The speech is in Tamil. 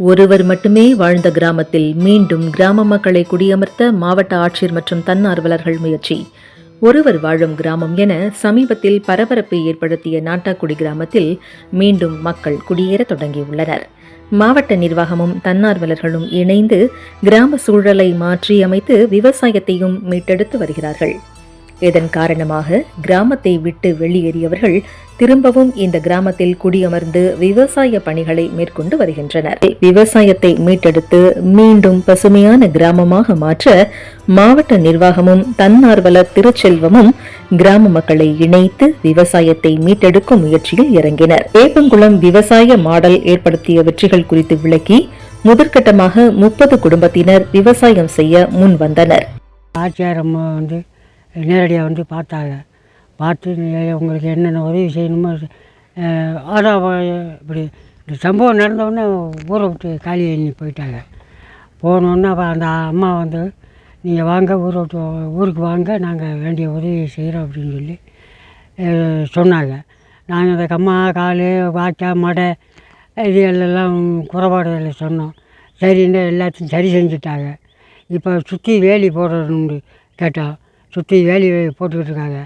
ஒருவர் மட்டுமே வாழ்ந்த கிராமத்தில் மீண்டும் கிராம மக்களை குடியமர்த்த மாவட்ட ஆட்சியர் மற்றும் தன்னார்வலர்கள் முயற்சி. ஒருவர் வாழும் கிராமம் என சமீபத்தில் பரபரப்பை ஏற்படுத்திய நாட்டாக்குடி கிராமத்தில் மீண்டும் மக்கள் குடியேற தொடங்கியுள்ளனர். மாவட்ட நிர்வாகமும் தன்னார்வலர்களும் இணைந்து கிராம சூழலை மாற்றி அமைத்து விவசாயத்தையும் மீட்டெடுத்து வருகிறார்கள். இதன் காரணமாக கிராமத்தை விட்டு வெளியேறியவர்கள் திரும்பவும் இந்த கிராமத்தில் குடியமர்ந்து விவசாய பணிகளை மேற்கொண்டு வருகின்றனர். விவசாயத்தை மீட்டெடுத்து மீண்டும் பசுமையான கிராமமாக மாற்ற மாவட்ட நிர்வாகமும் தன்னார்வலர் திருச்செல்வமும் கிராம மக்களை இணைத்து விவசாயத்தை மீட்டெடுக்கும் முயற்சியில் இறங்கினர். வேப்பங்குளம் விவசாய மாடல் ஏற்படுத்திய வெற்றிகள் குறித்து விளக்கி முதற்கட்டமாக 30 குடும்பத்தினர் விவசாயம் செய்ய முன் வந்தனர். ஆட்சியாரம்மா நேரடியாக பார்த்தாங்க. பார்த்து உங்களுக்கு என்னென்ன உதவி செய்யணுமோ ஆனால் இப்படி இந்த சம்பவம் நடந்தவுடனே ஊரை விட்டு காலி பண்ணி போயிட்டாங்க. போனோடனே அப்போ அந்த அம்மா நீங்கள் வாங்க ஊருக்கு வாங்க, நாங்கள் வேண்டிய உதவி செய்கிறோம் அப்படின்னு சொல்லி சொன்னாங்க. நாங்கள் அந்த கம்மா கால் வாய்க்கா மடை இது எல்லாம் குறைபாடுகளை சொன்னோம். சரின்னு எல்லாத்தையும் சரி செஞ்சுட்டாங்க. இப்போ சுற்றி வேலி போடுறதுன்னு கேட்டோம். சுற்றி வேலி போட்டுக்கிட்டு இருக்காங்க.